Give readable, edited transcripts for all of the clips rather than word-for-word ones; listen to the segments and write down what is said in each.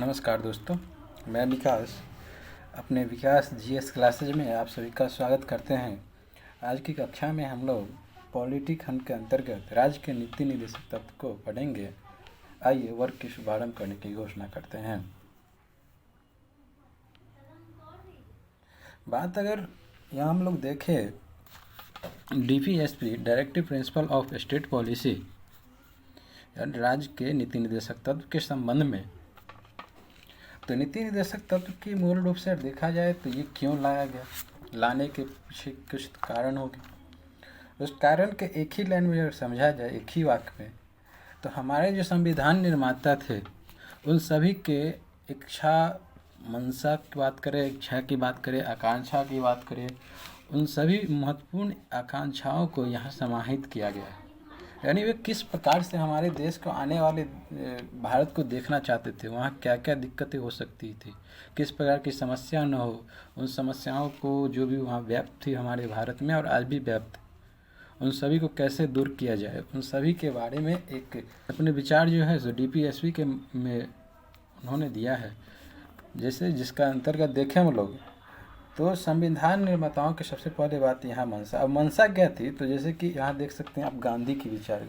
नमस्कार दोस्तों, मैं विकास अपने विकास जीएस क्लासेज में आप सभी का स्वागत करते हैं। आज की कक्षा में हम लोग पॉलिटी खंड के अंतर्गत राज्य के नीति निर्देशक तत्व को पढ़ेंगे। आइए वर्ग की शुभारंभ करने की घोषणा करते हैं। बात अगर यहाँ हम लोग देखें DPSP directive principle of state policy राज्य के नीति निर्देशक तत्व के संबंध में, तो नीति निर्देशक तत्व की मूल रूप से देखा जाए तो ये क्यों लाया गया, लाने के पीछे कुछ कारण होंगे। उस कारण के एक ही लाइन में अगर समझा जाए, एक ही वाक्य में, तो हमारे जो संविधान निर्माता थे उन सभी के इच्छा मंशा की बात करें, इच्छा की बात करें, आकांक्षा की बात करें, उन सभी महत्वपूर्ण आकांक्षाओं को यहाँ समाहित किया गया है। यानी वे किस प्रकार से हमारे देश को आने वाले भारत को देखना चाहते थे, वहाँ क्या क्या दिक्कतें हो सकती थी, किस प्रकार की समस्या न हो, उन समस्याओं को जो भी वहाँ व्याप्त थी हमारे भारत में और आज भी व्याप्त, उन सभी को कैसे दूर किया जाए, उन सभी के बारे में एक अपने विचार जो है सो DPSP के में उन्होंने दिया है। जैसे जिसका अंतर्गत देखें हम लोग तो संविधान निर्माताओं की सबसे पहले बात यहाँ मंशा। अब मंशा क्या थी, तो जैसे कि यहाँ देख सकते हैं आप गांधी की विचार,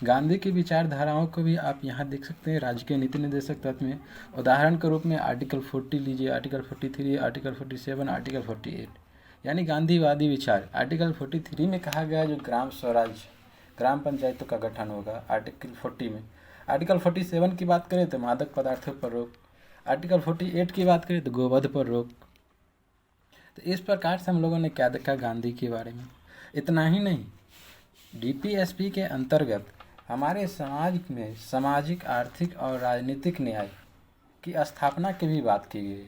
गांधी की विचारधाराओं को भी आप यहाँ देख सकते हैं राज्य के नीति निर्देशक तत्व में। उदाहरण के रूप में आर्टिकल 40 लीजिए, आर्टिकल 43, आर्टिकल 47, आर्टिकल 48, यानी गांधीवादी विचार। आर्टिकल 43 में कहा गया जो ग्राम स्वराज, ग्राम पंचायतों का गठन होगा आर्टिकल 40 में। आर्टिकल 47 की बात करें तो मादक पदार्थों पर रोक, आर्टिकल 48 की बात करें तो गोवध पर रोक। तो इस प्रकार से हम लोगों ने क्या देखा गांधी के बारे में। इतना ही नहीं, DPSP के अंतर्गत हमारे समाज में सामाजिक, आर्थिक और राजनीतिक न्याय की स्थापना की भी बात की गई।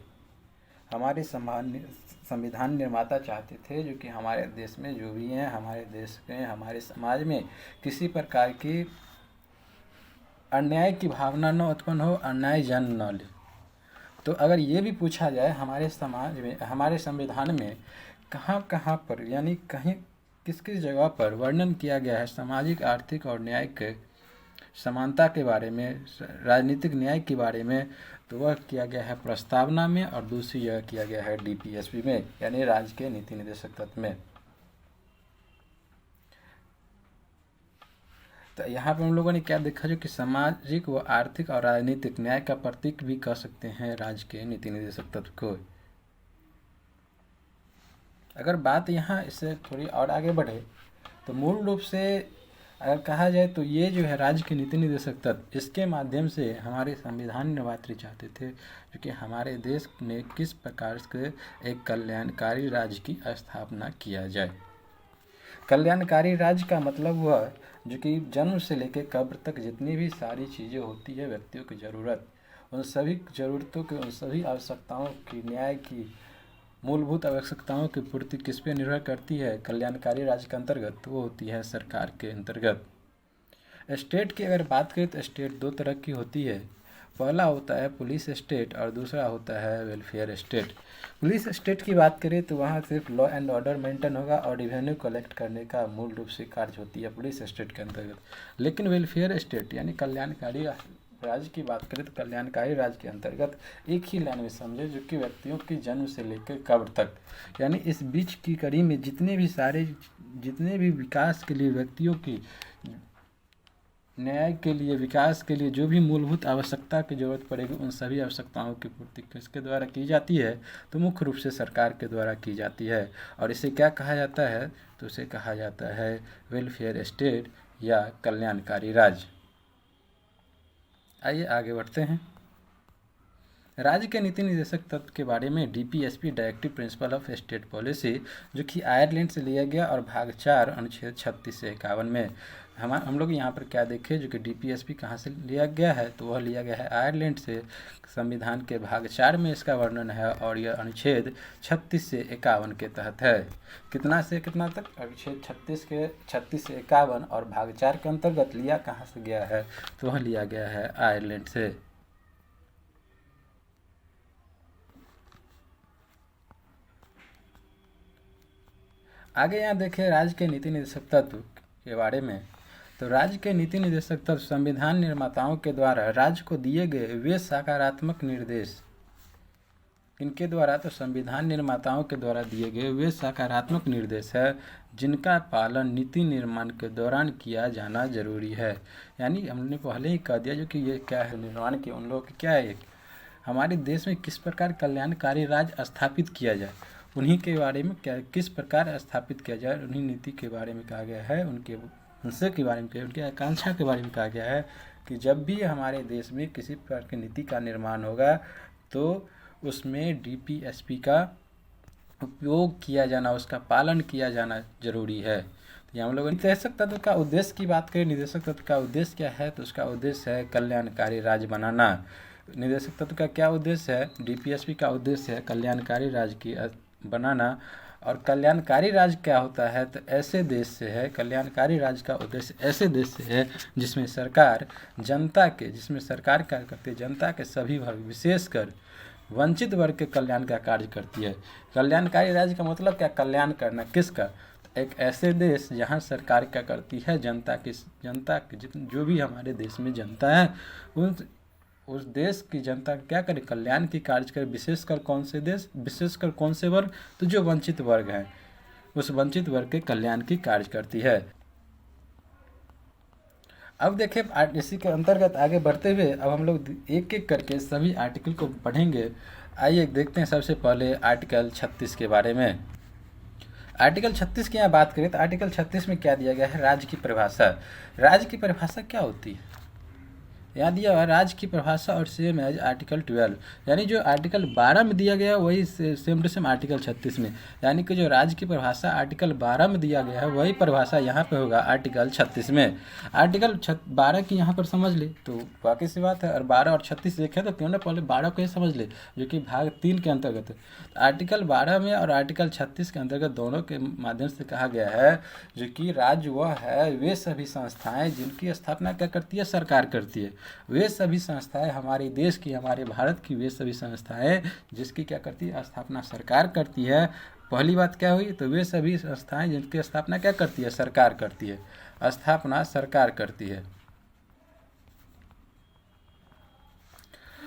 हमारे संविधान निर्माता चाहते थे जो कि हमारे देश में जो भी हैं, हमारे देश में, हमारे समाज में किसी प्रकार की अन्याय की भावना न उत्पन्न हो, अन्याय जन्म न ले। तो अगर ये भी पूछा जाए हमारे समाज में, हमारे संविधान में कहाँ कहाँ पर, यानी कहीं किस किस जगह पर वर्णन किया गया है सामाजिक, आर्थिक और न्यायिक समानता के बारे में, राजनीतिक न्याय के बारे में, तो वह किया गया है प्रस्तावना में और दूसरी जगह किया गया है DPSP में, यानी राज्य के नीति निर्देशक तत्व में। तो यहाँ पर हम लोगों ने क्या देखा जो कि सामाजिक व आर्थिक और राजनीतिक न्याय का प्रतीक भी कह सकते हैं राज्य के नीति निर्देशक तत्व को। अगर बात यहाँ इससे थोड़ी और आगे बढ़े तो मूल रूप से अगर कहा जाए तो ये जो है राज्य के नीति निर्देशक तत्व, इसके माध्यम से हमारे संविधान निर्माता चाहते थे जो कि हमारे देश में किस प्रकार से एक कल्याणकारी राज्य की स्थापना किया जाए। कल्याणकारी राज्य का मतलब हुआ जो कि जन्म से लेकर कब्र तक जितनी भी सारी चीज़ें होती है व्यक्तियों की ज़रूरत, उन सभी ज़रूरतों की, उन सभी आवश्यकताओं की, न्याय की, मूलभूत आवश्यकताओं की पूर्ति किस पे निर्भर करती है कल्याणकारी राज्य के अंतर्गत, तो वो होती है सरकार के अंतर्गत। स्टेट की अगर बात करें तो स्टेट दो तरह की होती है। पहला होता है पुलिस स्टेट और दूसरा होता है वेलफेयर स्टेट। पुलिस स्टेट की बात करें तो वहाँ सिर्फ लॉ एंड ऑर्डर मेंटेन होगा और रेवेन्यू कलेक्ट करने का मूल रूप से कार्य होती है पुलिस स्टेट के अंतर्गत। लेकिन वेलफेयर स्टेट यानी कल्याणकारी राज्य की बात करें तो कल्याणकारी राज्य के अंतर्गत एक ही लाइन में समझे जो कि व्यक्तियों की जन्म से लेकर कब्र तक, यानी इस बीच की कड़ी में जितने भी विकास के लिए, व्यक्तियों की न्याय के लिए, विकास के लिए जो भी मूलभूत आवश्यकता की जरूरत पड़ेगी, उन सभी आवश्यकताओं की पूर्ति किसके द्वारा की जाती है, तो मुख्य रूप से सरकार के द्वारा की जाती है। और इसे क्या कहा जाता है, तो इसे कहा जाता है वेलफेयर स्टेट या कल्याणकारी राज्य। आइए आगे बढ़ते हैं। राज्य के नीति निर्देशक तत्व के बारे में DPSP directive principle of state policy जो कि आयरलैंड से लिया गया और भाग 4 अनुच्छेद 36 से 51 में हम लोग यहाँ पर क्या देखें जो कि DPSP कहाँ से लिया गया है, तो वह लिया गया है आयरलैंड से। संविधान के भाग 4 में इसका वर्णन है और यह अनुच्छेद 36 से 51 के तहत है। कितना से कितना तक, अनुच्छेद 36 से 51 और भाग 4 के अंतर्गत लिया कहाँ से गया है, तो वह लिया गया है आयरलैंड से। आगे यहाँ देखें राज्य के नीति निर्देशक तत्व के बारे में, तो राज्य के नीति निर्देशक तत्व संविधान निर्माताओं के द्वारा राज्य को दिए गए वे सकारात्मक निर्देश, इनके द्वारा तो संविधान निर्माताओं के द्वारा दिए गए वे सकारात्मक निर्देश है जिनका पालन नीति निर्माण के दौरान किया जाना जरूरी है। यानी हमने पहले ही कह दिया जो कि ये क्या है, निर्माण के उन लोगों की क्या है, हमारे देश में किस प्रकार कल्याणकारी राज्य स्थापित किया जाए, उन्हीं के बारे में क्या किस प्रकार स्थापित किया जाए, उन्हीं नीति के बारे में कहा गया है, उनके हिस्से के बारे में, उनकी आकांक्षा के बारे में कहा गया है कि जब भी हमारे देश में किसी प्रकार की नीति का निर्माण होगा तो उसमें डीपीएसपी का उपयोग किया जाना, उसका पालन किया जाना जरूरी है। तो हम लोग निर्देशक तत्व का उद्देश्य की बात करें, निर्देशक तत्व का उद्देश्य क्या है, तो उसका उद्देश्य है कल्याणकारी राज्य बनाना। निर्देशक तत्व का क्या उद्देश्य है, डीपीएसपी का उद्देश्य है कल्याणकारी राज्य की बनाना। और कल्याणकारी राज्य क्या होता है, तो ऐसे देश से है, कल्याणकारी राज्य का उद्देश्य ऐसे देश से है जिसमें सरकार जनता के, जिसमें सरकार क्या करती है, जनता के सभी वर्ग विशेषकर वंचित वर्ग के कल्याण का कार्य करती है। कल्याणकारी राज्य का मतलब क्या, कल्याण करना किसका, एक ऐसे देश जहां सरकार क्या करती है, जनता की जो भी हमारे देश में जनता है उस देश की जनता क्या करे, कल्याण की कार्य करे। विशेषकर कौन से देश, विशेषकर कौन से वर्ग, तो जो वंचित वर्ग हैं उस वंचित वर्ग के कल्याण की कार्य करती है। अब देखिए इसी के अंतर्गत आगे बढ़ते हुए अब हम लोग एक एक करके सभी आर्टिकल को पढ़ेंगे। आइए देखते हैं सबसे पहले आर्टिकल 36 के बारे में। आर्टिकल 36 की यहाँ बात करें तो आर्टिकल 36 में क्या दिया गया है, राज्य की परिभाषा। राज्य की परिभाषा क्या होती है, यहाँ दिया हुआ राज्य की परिभाषा और सेम एज आर्टिकल 12, यानी जो आर्टिकल 12 में दिया गया वही सेम टू सेम आर्टिकल 36 में, यानी कि जो राज्य की परिभाषा आर्टिकल 12 में दिया गया है वही परिभाषा यहाँ पे होगा आर्टिकल 36 में। आर्टिकल 12 की यहाँ पर समझ ले तो बाकी सी बात है, और 12 और 36 देखे तो क्यों ना पहले 12 को ही समझ ले जो कि भाग 3 के अंतर्गत है। आर्टिकल 12 में और आर्टिकल 36 के अंतर्गत दोनों के माध्यम से कहा गया है जो कि राज्य वह है वे सभी संस्थाएँ जिनकी स्थापना क्या करती है, सरकार करती है। वे सभी संस्थाएं हमारे देश की, हमारे भारत की वे सभी संस्थाएं जिसकी क्या करती है, स्थापना सरकार करती है। पहली बात क्या हुई, तो वे सभी संस्थाएं जिनकी स्थापना क्या करती है, सरकार करती है, स्थापना सरकार करती है।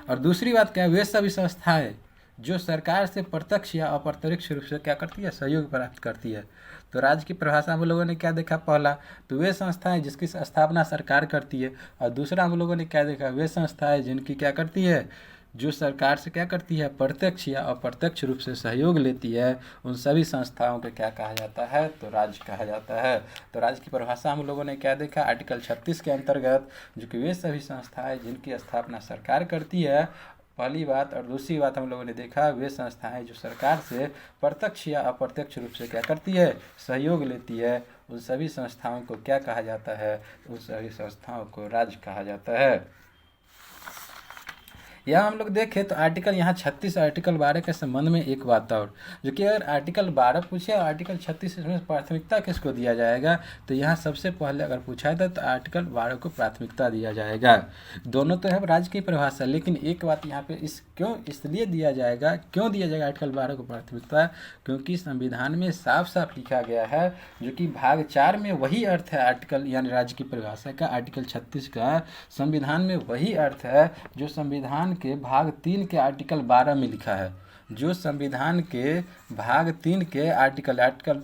और दूसरी बात क्या है, वे सभी संस्थाएं जो सरकार से प्रत्यक्ष या अप्रत्यक्ष रूप से क्या करती है, सहयोग प्राप्त करती है। तो राज्य की परिभाषा हम लोगों ने क्या देखा, पहला तो वे संस्थाएं जिसकी स्थापना सरकार करती है, और दूसरा हम लोगों ने क्या देखा, वे संस्थाएं जिनकी क्या करती है, जो सरकार से क्या करती है, प्रत्यक्ष या अप्रत्यक्ष रूप से सहयोग लेती है, उन सभी संस्थाओं को क्या कहा जाता है, तो राज्य कहा जाता है। तो राज्य की परिभाषा हम लोगों ने क्या देखा, आर्टिकल 36 के अंतर्गत जो कि वे सभी संस्थाएं जिनकी स्थापना सरकार करती है, पहली बात। और दूसरी बात हम लोगों ने देखा वे संस्थाएं जो सरकार से प्रत्यक्ष या अप्रत्यक्ष रूप से क्या करती है, सहयोग लेती है, उन सभी संस्थाओं को क्या कहा जाता है, उन सभी संस्थाओं को राज्य कहा जाता है। यहाँ हम लोग देखें तो आर्टिकल यहाँ 36 आर्टिकल 12 के संबंध में एक बात और जो कि अगर आर्टिकल 12 पूछे और आर्टिकल 36 इसमें प्राथमिकता किसको दिया जाएगा, तो यहाँ सबसे पहले अगर पूछा था तो आर्टिकल 12 को प्राथमिकता दिया जाएगा। दोनों तो है राज्य की परिभाषा, लेकिन एक बात यहाँ पे क्यों इसलिए दिया जाएगा, क्यों दिया जाएगा आर्टिकल 12 को प्राथमिकता, क्योंकि संविधान में साफ साफ लिखा गया है जो कि भाग 4 में वही अर्थ है आर्टिकल यानी राज्य की परिभाषा का, आर्टिकल 36 का संविधान में वही अर्थ है जो संविधान के भाग 3 के आर्टिकल 12 में लिखा है। जो संविधान के भाग 3 के आर्टिकल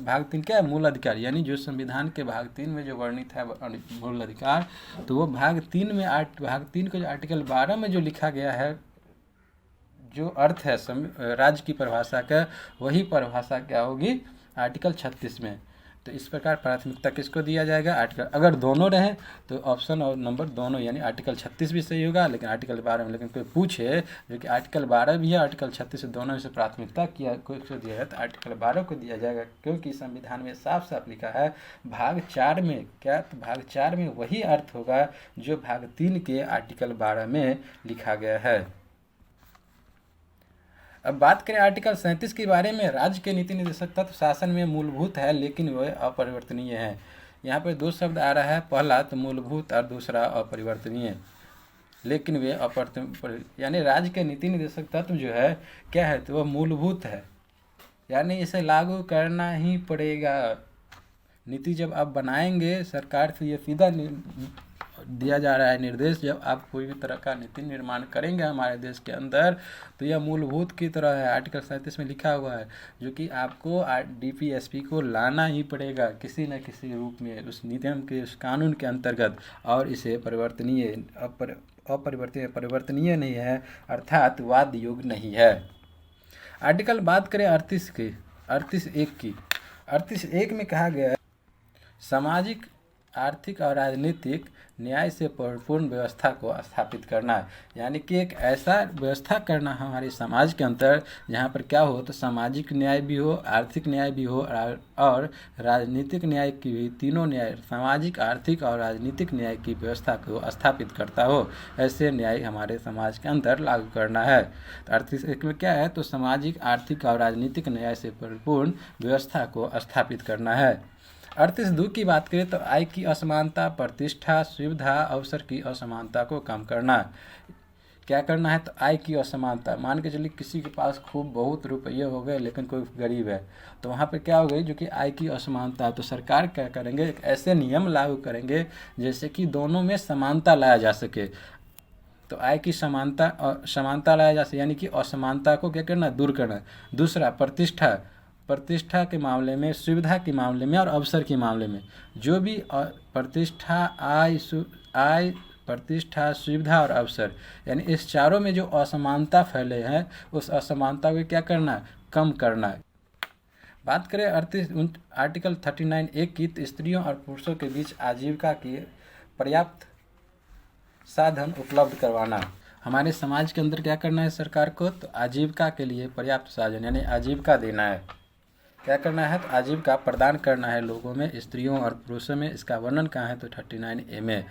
भाग 3 क्या है, मूल अधिकार, यानी जो संविधान के भाग 3 में जो वर्णित है मूल अधिकार, तो वो भाग 3 में भाग 3 के जो आर्टिकल 12 में जो लिखा गया है जो अर्थ है राज्य की परिभाषा का, वही परिभाषा क्या होगी आर्टिकल 36 में। तो इस प्रकार प्राथमिकता किसको दिया जाएगा, आर्टिकल अगर दोनों रहें तो ऑप्शन और नंबर दोनों यानी आर्टिकल 36 भी सही होगा, लेकिन आर्टिकल 12 में लेकिन कोई पूछे जो कि आर्टिकल 12 भी है आर्टिकल 36 दोनों में से प्राथमिकता किसको दिया है, तो आर्टिकल 12 को दिया जाएगा, क्योंकि संविधान में साफ साफ लिखा है भाग 4 में क्या, तो भाग 4 में वही अर्थ होगा जो भाग 3 के आर्टिकल 12 में लिखा गया है। अब बात करें आर्टिकल 37 के बारे में, राज्य के नीति निर्देशक तत्व शासन में मूलभूत है लेकिन वह अपरिवर्तनीय है। यहाँ पर दो शब्द आ रहा है, पहला तो मूलभूत और दूसरा अपरिवर्तनीय, लेकिन वे यानी राज्य के नीति निर्देशक तत्व जो है क्या है, तो वह मूलभूत है, यानी इसे लागू करना ही पड़ेगा, नीति जब आप बनाएंगे, सरकार से ये सीधा दिया जा रहा है निर्देश, जब आप कोई भी तरह का नीति निर्माण करेंगे हमारे देश के अंदर, तो यह मूलभूत की तरह है। आर्टिकल 37 में लिखा हुआ है जो कि आपको डीपीएसपी को लाना ही पड़ेगा किसी न किसी रूप में उस नियम के, उस कानून के अंतर्गत, और इसे परिवर्तनीय नहीं है, अर्थात वाद योग्य नहीं है। आर्टिकल बात करें 38(1) की। 38(1) में कहा गया है सामाजिक, आर्थिक और राजनीतिक न्याय से परिपूर्ण व्यवस्था को स्थापित करना, यानी कि एक ऐसा व्यवस्था करना हमारे समाज के अंदर जहाँ पर क्या हो, तो सामाजिक न्याय भी हो, आर्थिक न्याय भी हो और राजनीतिक न्याय की भी, तीनों न्याय, सामाजिक, आर्थिक और राजनीतिक न्याय की व्यवस्था को स्थापित करता हो, ऐसे न्याय हमारे समाज के अंदर लागू करना है। तो 38(1) में क्या है, तो सामाजिक, आर्थिक और राजनीतिक न्याय से परिपूर्ण व्यवस्था को स्थापित करना है। 38(2) की बात करें तो आय की असमानता, प्रतिष्ठा, सुविधा, अवसर की असमानता को कम करना। क्या करना है, तो आय की असमानता, मान के चलिए किसी के पास खूब बहुत रुपये हो गए लेकिन कोई गरीब है, तो वहाँ पे क्या हो गई, जो कि आय की असमानता, तो सरकार क्या करेंगे, एक ऐसे नियम लागू करेंगे जैसे कि दोनों में समानता लाया जा सके। तो आय की समानता लाया जा सके, यानी कि असमानता को क्या करना, दूर करना। दूसरा, प्रतिष्ठा के मामले में, सुविधा के मामले में और अवसर के मामले में, जो भी प्रतिष्ठा, सुविधा और अवसर, यानी इस चारों में जो असमानता फैले हैं, उस असमानता को क्या करना, कम करना है। बात करें आर्टिकल 39(1) की, तो स्त्रियों और पुरुषों के बीच आजीविका के पर्याप्त साधन उपलब्ध करवाना। हमारे समाज के अंदर क्या करना है सरकार को, तो आजीविका के लिए पर्याप्त साधन, यानी आजीविका देना है। क्या करना है, तो आजीविका प्रदान करना है लोगों में, स्त्रियों और पुरुषों में। इसका वर्णन कहाँ है, तो 39(a) में।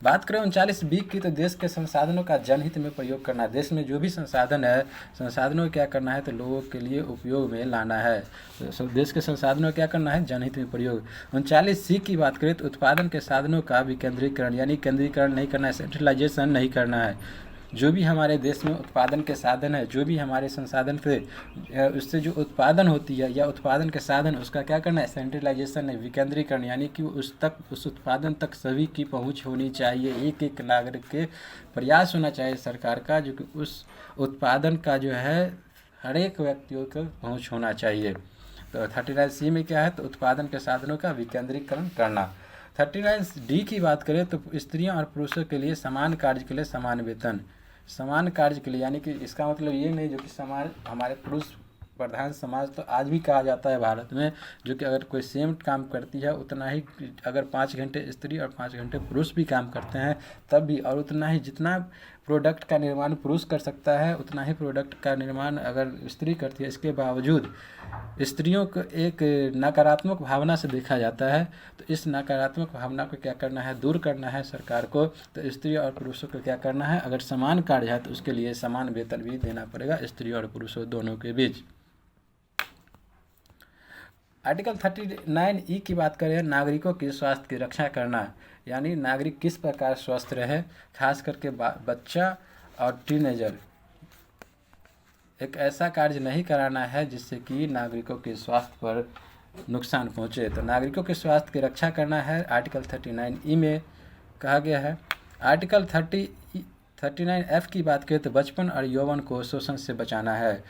बात करें 39(b) की, तो देश के संसाधनों का जनहित में प्रयोग करना। देश में जो भी संसाधन है, संसाधनों को क्या करना है, तो लोगों के लिए उपयोग में लाना है। तो देश के संसाधनों को क्या करना है, जनहित में प्रयोग। 39(c) की बात करें तो उत्पादन के साधनों का विकेंद्रीकरण, यानी केंद्रीकरण नहीं करना है, सेंट्रलाइजेशन नहीं करना है। जो भी हमारे देश में उत्पादन के साधन है, जो भी हमारे संसाधन से उससे जो उत्पादन होती है या उत्पादन के साधन, उसका क्या करना है, सेंट्रलाइजेशन है, विकेंद्रीकरण, यानी कि उस उत्पादन तक सभी की पहुंच होनी चाहिए। एक एक नागरिक के प्रयास होना चाहिए सरकार का, जो कि उस उत्पादन का जो है हर एक व्यक्तियों को पहुँच होना चाहिए। तो 39(c) में क्या है, तो उत्पादन के साधनों का विकेंद्रीकरण करना। 39(d) की बात करें तो स्त्रियों और पुरुषों के लिए समान कार्य के लिए समान वेतन। समान कार्य के लिए, यानी कि इसका मतलब ये नहीं जो कि समाज, हमारे पुरुष प्रधान समाज तो आज भी कहा जाता है भारत में, जो कि अगर कोई सेम काम करती है उतना ही, अगर 5 घंटे स्त्री और 5 घंटे पुरुष भी काम करते हैं तब भी, और उतना ही जितना प्रोडक्ट का निर्माण पुरुष कर सकता है उतना ही प्रोडक्ट का निर्माण अगर स्त्री करती है, इसके बावजूद स्त्रियों को एक नकारात्मक भावना से देखा जाता है। तो इस नकारात्मक भावना को क्या करना है, दूर करना है सरकार को। तो स्त्री और पुरुषों को क्या करना है, अगर समान कार्य है तो उसके लिए समान वेतन भी देना पड़ेगा स्त्री और पुरुषों दोनों के बीच। आर्टिकल 39(e) की बात करें, नागरिकों की स्वास्थ्य की रक्षा करना, यानी नागरिक किस प्रकार स्वस्थ रहे, खास करके बच्चा और टीनेजर। एक ऐसा कार्य नहीं कराना है जिससे कि नागरिकों के स्वास्थ्य पर नुकसान पहुंचे। तो नागरिकों के स्वास्थ्य की रक्षा करना है, आर्टिकल 39(e) में कहा गया है। आर्टिकल 39(f) की बात करें तो बचपन और यौवन को शोषण से बचाना है।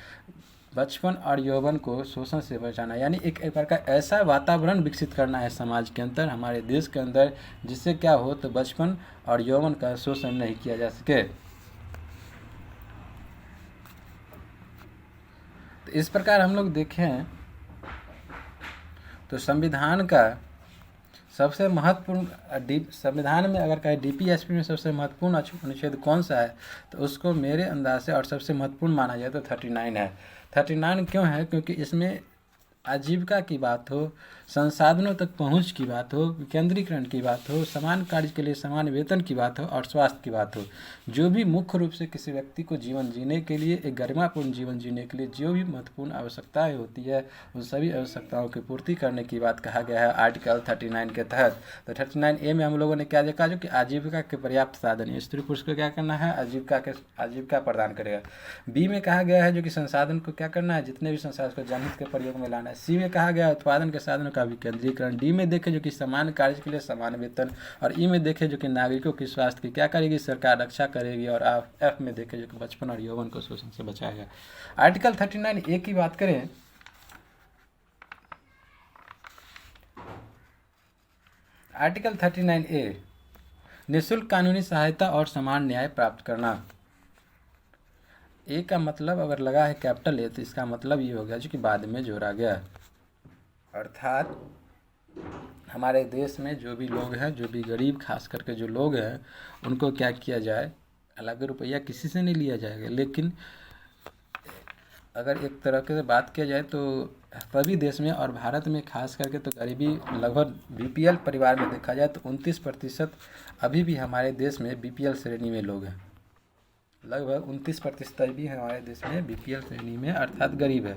बचपन और यौवन को शोषण से बचाना, यानी एक प्रकार का ऐसा वातावरण विकसित करना है समाज के अंदर, हमारे देश के अंदर, जिससे क्या हो, तो बचपन और यौवन का शोषण नहीं किया जा सके। तो इस प्रकार हम लोग देखें तो संविधान का सबसे महत्वपूर्ण, संविधान में अगर कहें डीपीएसपी में सबसे महत्वपूर्ण अनुच्छेद कौन सा है, तो उसको मेरे अंदाज से और सबसे महत्वपूर्ण माना जाए तो 39 है। 39 क्यों है, क्योंकि इसमें आजीविका की बात हो, संसाधनों तक पहुंच की बात हो, विकेंद्रीकरण की बात हो, समान कार्य के लिए समान वेतन की बात हो और स्वास्थ्य की बात हो। जो भी मुख्य रूप से किसी व्यक्ति को जीवन जीने के लिए, एक गरिमापूर्ण जीवन जीने के लिए जो भी महत्वपूर्ण आवश्यकताएं होती है, उन सभी आवश्यकताओं की पूर्ति करने की बात कहा गया है आर्टिकल 39 के तहत। तो 39(a) में हम लोगों ने क्या देखा, जो कि आजीविका के पर्याप्त साधन, स्त्री पुरुष को क्या करना है, आजीविका प्रदान करेगा। बी में कहा गया है जो कि संसाधन को क्या करना है, जितने भी संसाधन को जनहित के प्रयोग में लाना करना। सी में कहा गया उत्पादन के साधनों का विकेंद्रीकरण। डी में देखें जो कि समान कार्य के लिए समान वेतन। और ई में देखें जो कि नागरिकों की स्वास्थ्य की क्या करेगी सरकार, रक्षा करेगी। और एफ में देखें जो कि बचपन और यौवन को शोषण से बचाएगा। आर्टिकल 39A की बात करें, आर्टिकल 39A निःशुल्क कानूनी सहायता और समान न्याय प्राप्त करना। ए का मतलब अगर लगा है कैपिटल ए तो इसका मतलब ये हो गया जो कि बाद में जोड़ा गया, अर्थात हमारे देश में जो भी लोग हैं, जो भी गरीब खास करके जो लोग हैं, उनको क्या किया जाए, अलग रुपया किसी से नहीं लिया जाएगा। लेकिन अगर एक तरह से बात किया जाए तो सभी देश में और भारत में खास करके तो गरीबी लगभग बीपीएल परिवार में देखा जाए तो 29% अभी भी हमारे देश में बीपीएल श्रेणी में लोग हैं। लगभग 29% भी हमारे देश में बीपीएल श्रेणी में अर्थात गरीब है।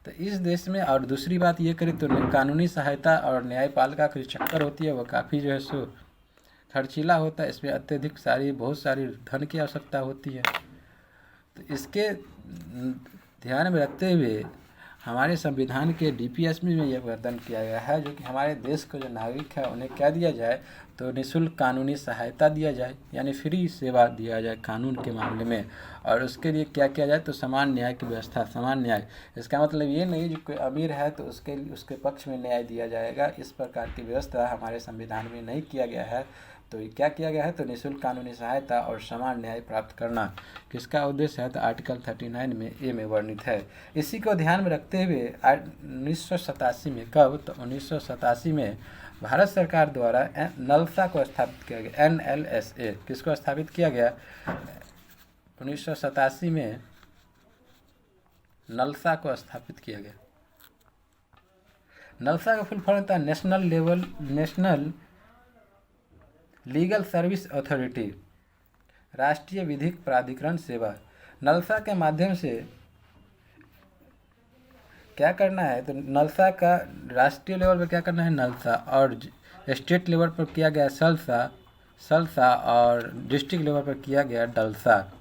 तो इस देश में, और दूसरी बात ये करें तो कानूनी सहायता और न्यायपालिका की जो चक्कर होती है वो काफ़ी जो है सो खर्चीला होता है। इसमें अत्यधिक बहुत सारी धन की आवश्यकता होती है। तो इसके ध्यान में रखते हुए हमारे संविधान के डीपीएसपी में यह प्रावधान किया गया है जो कि हमारे देश के जो नागरिक है उन्हें क्या दिया जाए तो निःशुल्क कानूनी सहायता दिया जाए, यानी फ्री सेवा दिया जाए कानून के मामले में। और उसके लिए क्या किया जाए तो समान न्याय की व्यवस्था। समान न्याय इसका मतलब ये नहीं जो कोई अमीर है तो उसके पक्ष में न्याय दिया जाएगा, इस प्रकार की व्यवस्था हमारे संविधान में नहीं किया गया है। तो क्या किया गया है तो निःशुल्क कानूनी सहायता और समान न्याय प्राप्त करना किसका उद्देश्य है तो आर्टिकल 39 में ए में वर्णित है। इसी को ध्यान में रखते हुए 1987 में, कब तो 1987 में भारत सरकार द्वारा नलसा को स्थापित किया गया। NLSA किसको स्थापित किया गया 1987 में, नलसा को स्थापित किया गया। नलसा का फुल फॉर्म था नेशनल लीगल सर्विस अथॉरिटी, राष्ट्रीय विधिक प्राधिकरण सेवा। नलसा के माध्यम से क्या करना है तो नलसा का राष्ट्रीय लेवल पर क्या करना है नलसा, और स्टेट लेवल पर किया गया सलसा और डिस्ट्रिक्ट लेवल पर किया गया डलसा।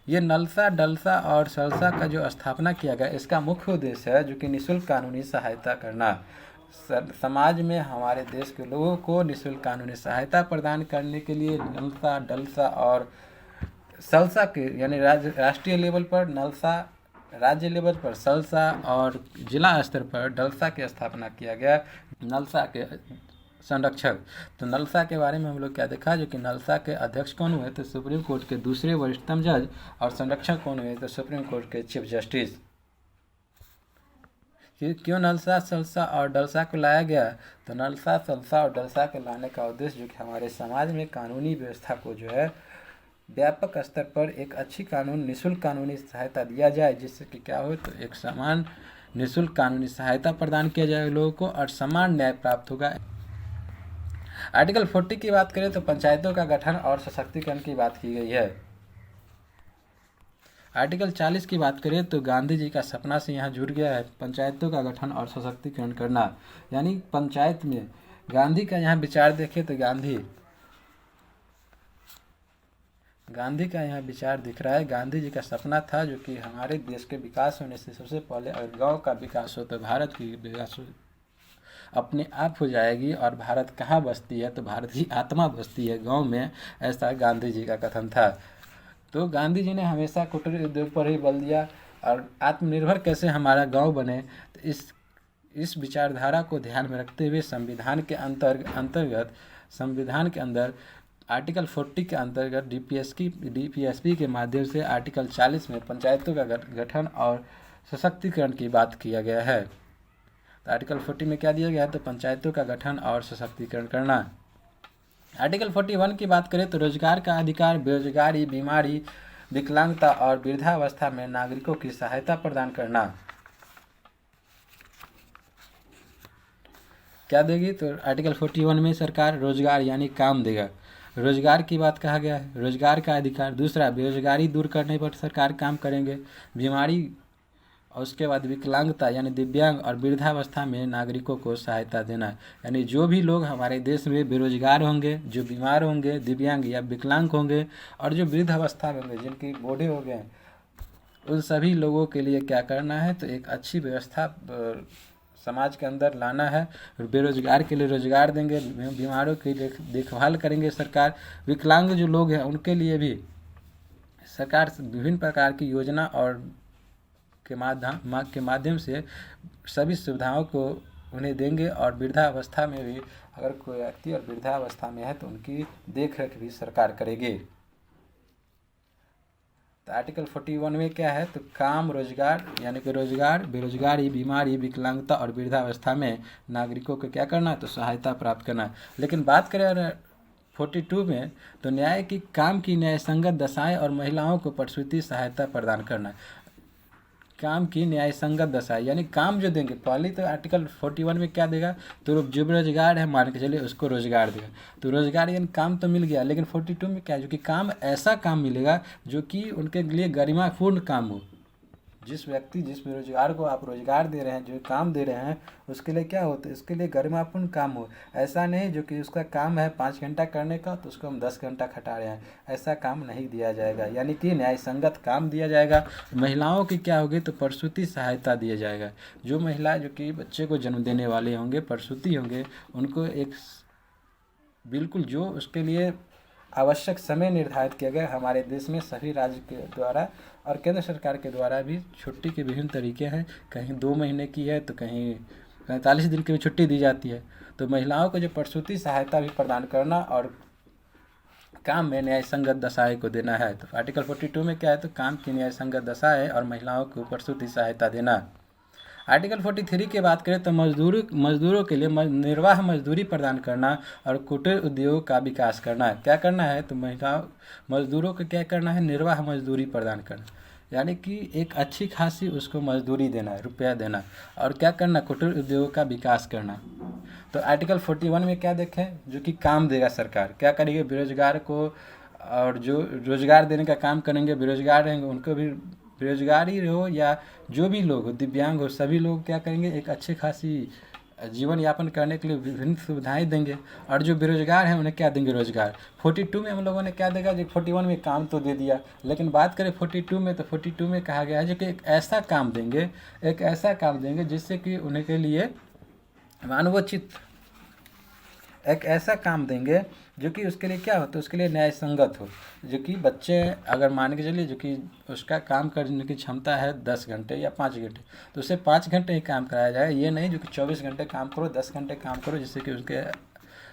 ये नलसा, डलसा और सलसा का जो स्थापना किया गया इसका मुख्य उद्देश्य है जो कि निःशुल्क कानूनी सहायता करना। समाज में हमारे देश के लोगों को निःशुल्क कानूनी सहायता प्रदान करने के लिए नलसा, डलसा और सलसा के, यानी राष्ट्रीय लेवल पर नलसा, राज्य लेवल पर सलसा और जिला स्तर पर डलसा की स्थापना किया गया। नलसा के संरक्षक, तो नलसा के बारे में हम लोग क्या देखा जो कि नलसा के अध्यक्ष कौन हुए तो सुप्रीम कोर्ट के दूसरे वरिष्ठतम जज, और संरक्षक कौन हुए तो सुप्रीम कोर्ट के चीफ जस्टिस। क्यों नलसा, सलसा और डलसा को लाया गया तो नलसा, सलसा और डलसा को लाने का उद्देश्य जो कि हमारे समाज में कानूनी व्यवस्था को जो है व्यापक स्तर पर एक अच्छी निःशुल्क कानूनी सहायता दिया जाए, जिससे कि क्या हो तो एक समान निःशुल्क कानूनी सहायता प्रदान किया जाए लोगों को और समान न्याय प्राप्त होगा। आर्टिकल 40 की बात करें तो पंचायतों का गठन और सशक्तिकरण की बात की गई है। आर्टिकल 40 की बात करें तो गांधी जी का सपना से यहाँ जुड़ गया है पंचायतों का गठन और सशक्तिकरण करना, यानी पंचायत में गांधी का यहाँ विचार देखें तो गांधी का यहाँ विचार दिख रहा है। गांधी जी का सपना था जो कि हमारे देश के विकास होने से सबसे पहले अगर गाँव का विकास हो तो भारत की विकास अपने आप हो जाएगी। और भारत कहाँ बसती है तो भारत की आत्मा बसती है गांव में, ऐसा गांधी जी का कथन था। तो गांधी जी ने हमेशा कुटीर उद्योग पर ही बल दिया और आत्मनिर्भर कैसे हमारा गांव बने, तो इस विचारधारा को ध्यान में रखते हुए संविधान के अंतर्गत संविधान के अंदर आर्टिकल 40 के अंतर्गत डीपीएसपी के माध्यम से आर्टिकल 40 में पंचायतों का गठन और सशक्तिकरण की बात किया गया है। तो आर्टिकल 40 में क्या दिया गया है तो पंचायतों का गठन और सशक्तिकरण करना। आर्टिकल 41 की बात करें तो रोजगार का अधिकार, बेरोजगारी, बीमारी, विकलांगता और वृद्धावस्था में नागरिकों की सहायता प्रदान करना। क्या देगी तो आर्टिकल 41 में सरकार रोजगार यानी काम देगा। रोजगार की बात कहा गया है, रोजगार का अधिकार। दूसरा, बेरोजगारी दूर करने पर सरकार काम करेंगे। बीमारी और उसके बाद विकलांगता यानी दिव्यांग और वृद्धावस्था में नागरिकों को सहायता देना, यानी जो भी लोग हमारे देश में बेरोजगार होंगे, जो बीमार होंगे, दिव्यांग या विकलांग होंगे और जो वृद्धावस्था में होंगे, जिनकी बूढ़े हो गए, उन सभी लोगों के लिए क्या करना है, तो एक अच्छी व्यवस्था समाज के अंदर लाना है। बेरोजगार के लिए रोजगार देंगे, बीमारों की देखभाल करेंगे सरकार, विकलांग जो लोग हैं उनके लिए भी सरकार विभिन्न प्रकार की योजना और के माध्यम से सभी सुविधाओं को उन्हें देंगे। और वृद्धावस्था में भी अगर कोई व्यक्ति और वृद्धावस्था में है तो उनकी देख रेख भी सरकार करेगी। तो आर्टिकल 41 में क्या है, तो काम रोजगार यानी कि रोजगार, बेरोजगारी, बीमारी, विकलांगता और वृद्धावस्था में नागरिकों को क्या करना है, तो सहायता प्राप्त करना है। लेकिन बात करें 42 में, तो न्याय की काम की न्याय संगत दशाएं और महिलाओं को प्रसूति सहायता प्रदान करना है। काम की न्याय संगत दशाएं यानी काम जो देंगे, पहले तो आर्टिकल 41 में क्या देगा, तो जो बेरोजगार है मान के चलिए उसको रोजगार देगा, तो रोजगार यानी काम तो मिल गया। लेकिन 42 में क्या है, जो कि काम ऐसा काम मिलेगा जो कि उनके लिए गरिमापूर्ण काम हो। जिस बेरोजगार को आप रोजगार दे रहे हैं, जो काम दे रहे हैं, उसके लिए क्या होता है, इसके लिए गरिमापूर्ण काम हो। ऐसा नहीं जो कि उसका काम है 5 घंटा करने का तो उसको हम 10 घंटा खटा रहे हैं, ऐसा काम नहीं दिया जाएगा। यानी कि न्याय संगत काम दिया जाएगा। महिलाओं की क्या होगी, तो प्रसूति सहायता दिया जाएगा। जो महिला जो कि बच्चे को जन्म देने वाले होंगे, प्रसूति होंगे, उनको एक बिल्कुल जो उसके लिए आवश्यक समय निर्धारित किया गया। हमारे देश में सभी राज्य के द्वारा और केंद्र सरकार के द्वारा भी छुट्टी के विभिन्न तरीके हैं। कहीं 2 महीने की है तो कहीं 45 दिन की भी छुट्टी दी जाती है। तो महिलाओं को जो प्रसूति सहायता भी प्रदान करना और काम में न्याय संगत दशाएं को देना है। तो आर्टिकल 42 में क्या है, तो काम की न्याय संगत दशाएं और महिलाओं को प्रसूति सहायता देना। आर्टिकल 43 की बात करें तो मजदूरों के लिए निर्वाह मजदूरी प्रदान करना और कुटीर उद्योग का विकास करना है। क्या करना है, तो मजदूरों को क्या करना है, निर्वाह मजदूरी प्रदान करना, यानी कि एक अच्छी खासी उसको मजदूरी देना है, रुपया देना। और क्या करना, कुटीर उद्योग का विकास करना। तो आर्टिकल 41 में क्या देखें, जो कि काम देगा सरकार, क्या करेगी, बेरोजगार को और जो रोजगार देने का काम करेंगे, बेरोजगार रहेंगे उनको भी, बेरोजगारी हो या जो भी लोग हो, दिव्यांग हो, सभी लोग क्या करेंगे, एक अच्छी खासी जीवन यापन करने के लिए विभिन्न सुविधाएं देंगे। और जो बेरोजगार हैं उन्हें क्या देंगे, रोजगार। 42 में हम लोगों ने क्या देगा, जो 41 में काम तो दे दिया, लेकिन बात करें 42 में, तो 42 में कहा गया है जो कि एक ऐसा काम देंगे जिससे कि उन्हें के लिए मानवोचित एक ऐसा काम देंगे जो कि उसके लिए क्या हो, तो उसके लिए न्याय संगत हो। जो कि बच्चे अगर मान के चलिए जो कि उसका काम करने की क्षमता है 10 घंटे या 5 घंटे, तो उसे 5 घंटे ही काम कराया जाए। ये नहीं जो कि 24 घंटे काम करो, 10 घंटे काम करो, जिससे कि उसके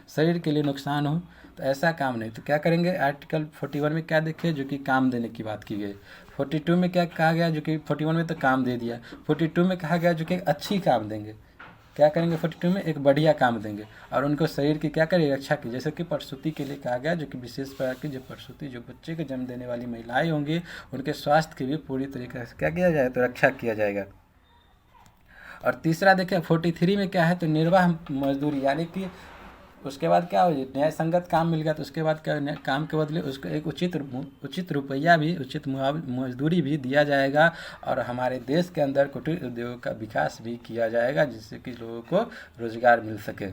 शरीर के लिए नुकसान हो। तो ऐसा काम नहीं। तो क्या करेंगे, आर्टिकल 41 में क्या देखे, जो कि काम देने की बात की गई। 42 में क्या कहा गया, जो कि 41 में तो काम दे दिया, 42 में कहा गया जो कि अच्छी काम देंगे। क्या करेंगे, 42 में एक बढ़िया काम देंगे और उनको शरीर की क्या करें, रक्षा की। जैसे कि प्रसूति के लिए कहा गया, जो कि विशेष प्रकार की जो प्रसूति, जो बच्चे को जन्म देने वाली महिलाएं होंगी, उनके स्वास्थ्य की भी पूरी तरीके से क्या किया जाए, तो रक्षा किया जाएगा। और तीसरा देखें 43 में क्या है, तो निर्वाह मजदूरी, यानी कि उसके बाद क्या हो, न्याय संगत काम मिल गया तो उसके बाद क्या, काम के बदले उसको एक उचित रुपया भी, उचित मजदूरी भी दिया जाएगा। और हमारे देश के अंदर कुटीर उद्योग का विकास भी किया जाएगा, जिससे कि लोगों को रोजगार मिल सके।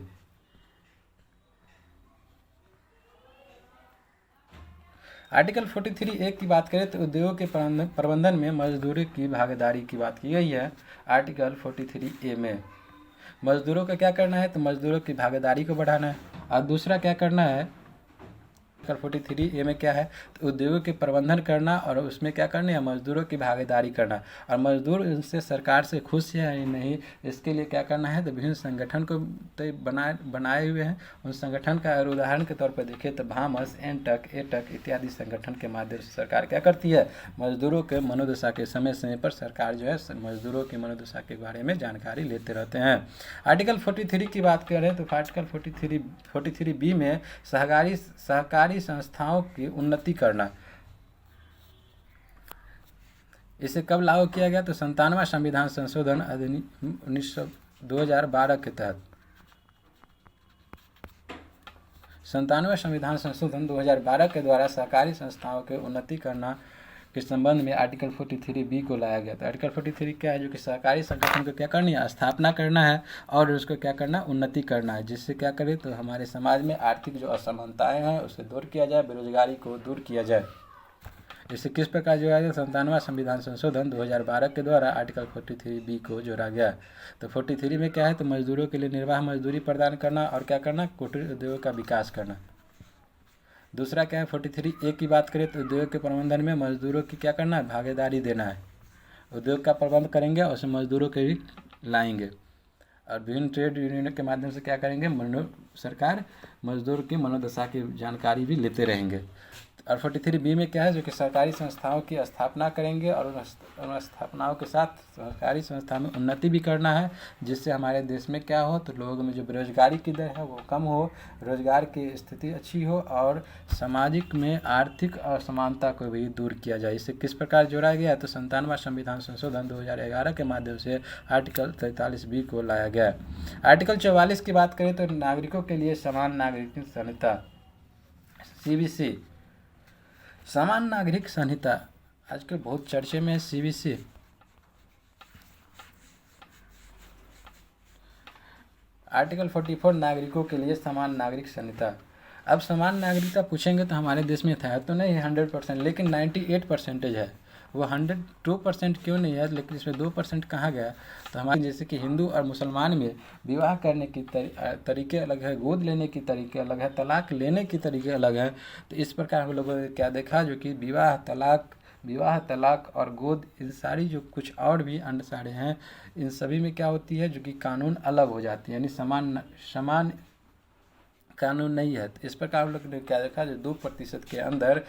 आर्टिकल 43A की बात करें तो उद्योग के प्रबंधन में मजदूरी की भागीदारी की बात की गई है। आर्टिकल 43A में मजदूरों का क्या करना है, तो मजदूरों की भागीदारी को बढ़ाना है। और दूसरा क्या करना है, आर्टिकल 43A में क्या है, तो उद्योगों के प्रबंधन करना और उसमें क्या करना है, मजदूरों की भागीदारी करना। और मजदूर उनसे सरकार से खुश है या नहीं, इसके लिए क्या करना है, तो विभिन्न संगठन को तो बनाए हुए हैं। उन संगठन का अगर उदाहरण के तौर पर देखें तो भामस, एनटक, एटक इत्यादि संगठन के माध्यम से सरकार क्या करती है, मजदूरों के मनोदशा के समय समय पर सरकार जो है मजदूरों की मनोदशा के बारे में जानकारी लेते रहते हैं। आर्टिकल 43 की बात करें तो आर्टिकल 43B में सहकारी संस्थाओं की उन्नति करना। इसे कब लागू किया गया, तो 97वां संविधान संशोधन अधिनियम 2012 के तहत 97वां संविधान संशोधन 2012 के द्वारा सहकारी संस्थाओं के उन्नति करना के संबंध में आर्टिकल 43B को लाया गया था। आर्टिकल 43 क्या है, जो कि सहकारी संगठन को क्या करनी है, स्थापना करना है और उसको क्या करना, उन्नति करना है। जिससे क्या करें, तो हमारे समाज में आर्थिक जो असमानताएं हैं उसे दूर किया जाए, बेरोजगारी को दूर किया जाए। इसे किस प्रकार जोड़ा गया? 97वां संविधान संशोधन 2012 के द्वारा आर्टिकल 43B को जोड़ा गया। तो 43 में क्या है? तो मजदूरों के लिए निर्वाह मजदूरी प्रदान करना और क्या करना? कुटीर उद्योग का विकास करना। दूसरा क्या है? 43A की बात करें तो उद्योग के प्रबंधन में मजदूरों की क्या करना है? भागीदारी देना है। उद्योग का प्रबंध करेंगे और उसमें मजदूरों के भी लाएंगे और विभिन्न ट्रेड यूनियनों के माध्यम से क्या करेंगे? सरकार मजदूर की मनोदशा की जानकारी भी लेते रहेंगे। और 43B में क्या है? जो कि सरकारी संस्थाओं की स्थापना करेंगे और उन स्थापनाओं के साथ सरकारी संस्था में उन्नति भी करना है, जिससे हमारे देश में क्या हो? तो लोगों में जो बेरोजगारी की दर है वो कम हो, रोजगार की स्थिति अच्छी हो और सामाजिक में आर्थिक असमानता को भी दूर किया जाए। इसे किस प्रकार जोड़ा गया? तो 97वां संविधान संशोधन 2011 के माध्यम से आर्टिकल 43B को लाया गया। आर्टिकल 44 की बात करें तो नागरिकों के लिए समान नागरिक संहिता CBC, समान नागरिक संहिता आजकल बहुत चर्चे में है। CBC आर्टिकल 44 नागरिकों के लिए समान नागरिक संहिता। अब समान नागरिकता पूछेंगे तो हमारे देश में था तो नहीं है 100%, लेकिन 98% है। वो 102% क्यों नहीं है, लेकिन इसमें 2% कहाँ गया? तो हमारे जैसे कि हिंदू और मुसलमान में विवाह करने की तरीके अलग है, गोद लेने की तरीके अलग है, तलाक लेने की तरीके अलग है। तो इस प्रकार हम लोगों ने क्या देखा? जो कि विवाह तलाक और गोद, इन सारी जो कुछ और भी अन्य सारे हैं, इन सभी में क्या होती है? जो कि कानून अलग हो जाती है, यानी समान कानून नहीं है। तो इस प्रकार हम लोग ने क्या देखा? जो 2% के अंदर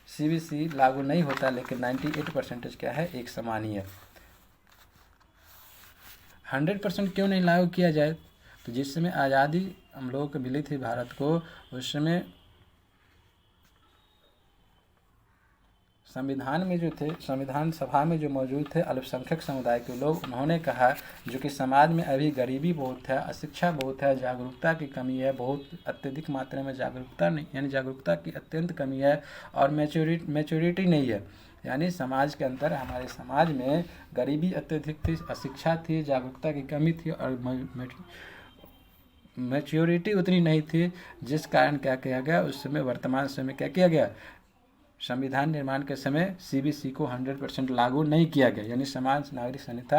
CBC लागू नहीं होता, लेकिन 98% क्या है? एक समान ही है। 100% क्यों नहीं लागू किया जाए? तो जिस समय आज़ादी हम लोगों को मिली थी भारत को, उस समय संविधान में जो थे, संविधान सभा में जो मौजूद थे अल्पसंख्यक समुदाय के लोग, उन्होंने कहा जो कि समाज में अभी गरीबी बहुत है, अशिक्षा बहुत है, जागरूकता की कमी है, बहुत अत्यधिक मात्रा में जागरूकता नहीं, यानी जागरूकता की अत्यंत कमी है और मैच्योरिटी नहीं है। यानी समाज के अंदर, हमारे समाज में गरीबी अत्यधिक थी, अशिक्षा थी, जागरूकता की कमी थी और मैच्योरिटी उतनी नहीं थी, जिस कारण क्या किया गया? उस समय वर्तमान समय क्या किया गया? संविधान निर्माण के समय CBC को 100% लागू नहीं किया गया, यानी समान नागरिक संहिता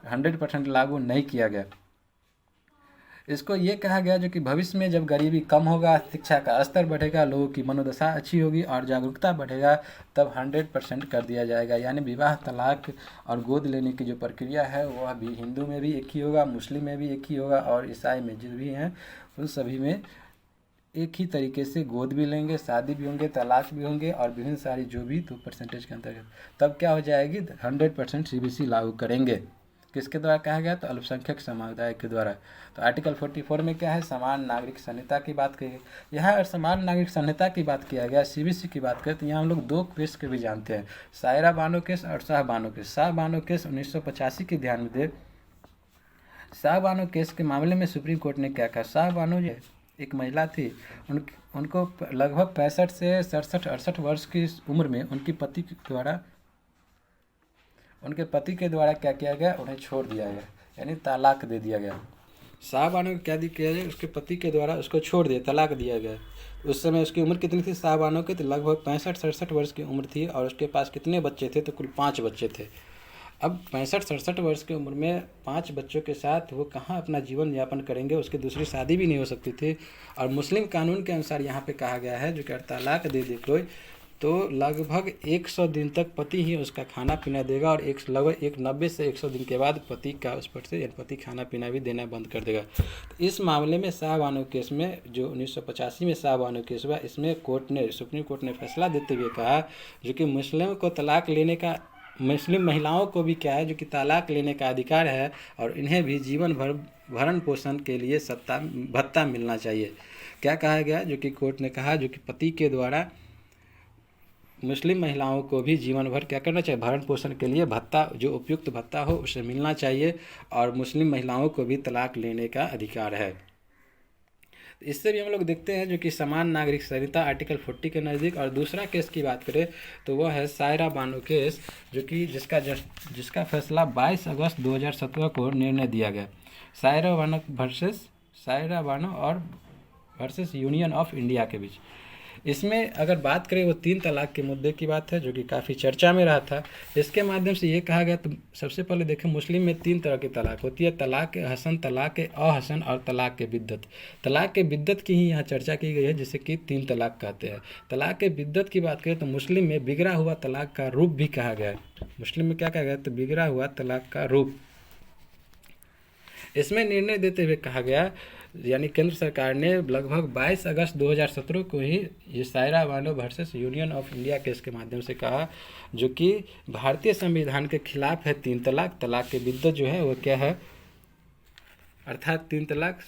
100% लागू नहीं किया गया। इसको ये कहा गया जो कि भविष्य में जब गरीबी कम होगा, शिक्षा का स्तर बढ़ेगा, लोगों की मनोदशा अच्छी होगी और जागरूकता बढ़ेगा, तब 100% कर दिया जाएगा। यानी विवाह तलाक और गोद लेने की जो प्रक्रिया है वह भी हिंदू में भी एक ही होगा, मुस्लिम में भी एक ही होगा और ईसाई में जो भी हैं उन सभी में एक ही तरीके से गोद भी लेंगे, शादी भी होंगे, तलाक भी होंगे और विभिन्न सारी जो भी 2% के अंतर्गत, तब क्या हो जाएगी? 100% CBC लागू करेंगे। किसके द्वारा कहा गया? तो अल्पसंख्यक समुदाय के द्वारा। तो आर्टिकल 44 में क्या है? समान नागरिक संहिता की बात की। यहाँ अगर समान नागरिक संहिता की बात किया गया, CBC की बात करें तो यहाँ हम लोग 2 केस के भी जानते हैं, सायरा बानो केस और शाह बानो केस। शाह बानो केस 1985 की ध्यान में दे। शाह बानो केस के मामले में सुप्रीम कोर्ट ने क्या कहा? शाह बानो जो एक महिला थी, उनको लगभग 65 से 67-68 वर्ष की उम्र में उनके पति के द्वारा क्या किया गया? उन्हें छोड़ दिया गया, यानी तलाक दे दिया गया। शाह बानो को क्या किया गया? उसके पति के द्वारा उसको छोड़ दिया, तलाक दिया गया। उस समय उसकी उम्र कितनी थी शाह बानो की? तो लगभग 65-67 वर्ष की उम्र थी और उसके पास कितने बच्चे थे? तो कुल 5 बच्चे थे। अब 65-67 वर्ष की उम्र में 5 बच्चों के साथ वो कहाँ अपना जीवन यापन करेंगे? उसकी दूसरी शादी भी नहीं हो सकती थी। और मुस्लिम कानून के अनुसार यहाँ पे कहा गया है जो कि तलाक दे कोई तो लगभग 100 दिन तक पति ही उसका खाना पीना देगा और लगभग 90 से 100 दिन के बाद पति का उस पर से पति खाना पीना भी देना बंद कर देगा। तो इस मामले में शाह बानो केस में, जो 1985 में शाह बानो केस हुआ, इसमें सुप्रीम कोर्ट ने फैसला देते हुए कहा जो कि मुस्लिम महिलाओं को भी क्या है? जो कि तलाक लेने का अधिकार है और इन्हें भी जीवन भर भरण पोषण के लिए भत्ता मिलना चाहिए। क्या कहा गया? जो कि कोर्ट ने कहा जो कि पति के द्वारा मुस्लिम महिलाओं को भी जीवन भर क्या करना चाहिए? भरण पोषण के लिए भत्ता, जो उपयुक्त भत्ता हो उसे मिलना चाहिए और मुस्लिम महिलाओं को भी तलाक लेने का अधिकार है। इससे भी हम लोग देखते हैं जो कि समान नागरिक संहिता आर्टिकल 40 के नज़दीक। और दूसरा केस की बात करें तो वह है सायरा बानो केस, जो कि जिसका फैसला 22 अगस्त 2017 को निर्णय दिया गया। सायरा बानो और वर्सेस यूनियन ऑफ इंडिया के बीच। इसमें अगर बात करें वो 3 तलाक के मुद्दे की बात है जो कि काफ़ी चर्चा में रहा था। इसके माध्यम से ये कहा गया, तो सबसे पहले देखें मुस्लिम में 3 तरह की तलाक होती है, तलाक हसन, तलाक अहसन और तलाक बिद्दत। तलाक बिद्दत की ही यहाँ चर्चा की गई है, जिसे कि 3 तलाक कहते हैं। तलाक बिद्दत की बात करें तो मुस्लिम में बिगड़ा हुआ तलाक का रूप भी कहा गया है। मुस्लिम में क्या कहा गया, तो बिगड़ा हुआ तलाक का रूप। इसमें निर्णय देते हुए कहा गया, यानी केंद्र सरकार ने लगभग 22 अगस्त 2017 को ही ये Saira Bano versus union of India case के माध्यम से कहा, जो कि भारतीय संविधान के खिलाफ है 3 तलाक। तलाक के बिद्दत जो है वो क्या है, अर्थात 3 तलाक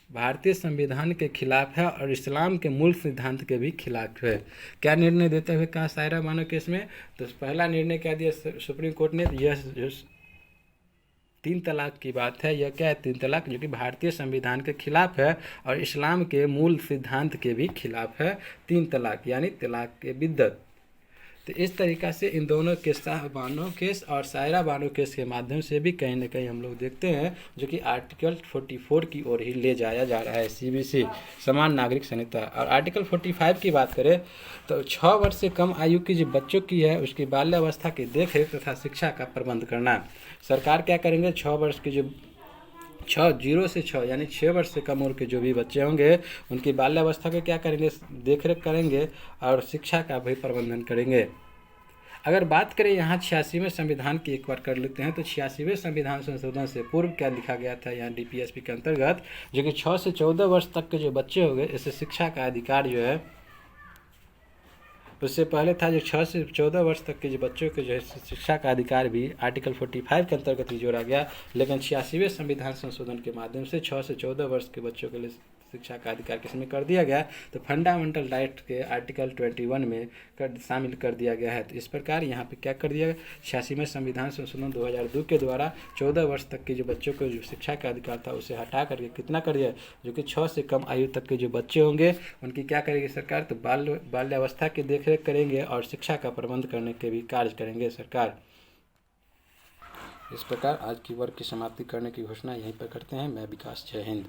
भारतीय संविधान के खिलाफ है और इस्लाम के मूल सिद्धांत के भी खिलाफ है। क्या निर्णय देते हुए कहा सायरा बानो केस में, तो पहला निर्णय क्या दिया सुप्रीम कोर्ट ने, यह 3 तलाक की बात है, यह क्या है 3 तलाक, जो कि भारतीय संविधान के खिलाफ है और इस्लाम के मूल सिद्धांत के भी खिलाफ है 3 तलाक, यानी तलाक के बिद्दत। तो इस तरीक़ा से इन दोनों के शाह बानो केस और सायरा बानो केस के माध्यम से भी कहीं ना कहीं हम लोग देखते हैं जो कि आर्टिकल 44 की ओर ही ले जाया जा रहा है, CBC समान नागरिक संहिता। और आर्टिकल 45 की बात करें तो 6 वर्ष से कम आयु की जो बच्चों की है उसकी बाल्यावस्था की देखरेख तथा शिक्षा का प्रबंध करना। सरकार क्या करेंगे, 6 वर्ष की जो 0 से 6 यानी 6 वर्ष से कम उम्र के जो भी बच्चे होंगे उनकी बाल्यावस्था को क्या करेंगे, देखरेख करेंगे और शिक्षा का भी प्रबंधन करेंगे। अगर बात करें यहाँ 86वें संविधान की एक बार कर लेते हैं, तो 86वें संविधान संशोधन से पूर्व क्या लिखा गया था यहाँ DPSP के अंतर्गत, जो कि 6 से 14 वर्ष तक के जो बच्चे हो गए इससे शिक्षा का अधिकार जो है, उससे पहले था जो 6 से 14 वर्ष तक के जो बच्चों के जो है शिक्षा का अधिकार भी आर्टिकल 45 के अंतर्गत ही जोड़ा गया। लेकिन 86वें संविधान संशोधन के माध्यम से 6 से 14 वर्ष के बच्चों के लिए शिक्षा का अधिकार किसमें कर दिया गया, तो फंडामेंटल राइट के आर्टिकल 21 में शामिल कर दिया गया है। तो इस प्रकार यहाँ पे क्या कर दिया गया, 86वें संविधान संशोधन 2002 के द्वारा 14 वर्ष तक के जो बच्चों को जो शिक्षा का अधिकार था उसे हटा करके कितना कर दिया, जो कि 6 से कम आयु तक के जो बच्चे होंगे उनकी क्या करेगी सरकार, तो बाल्यावस्था की देखरेख करेंगे और शिक्षा का प्रबंध करने के भी कार्य करेंगे सरकार। इस प्रकार आज की वर्ग की समाप्ति करने की घोषणा यहीं पर करते हैं। मैं विकास, जय हिंद।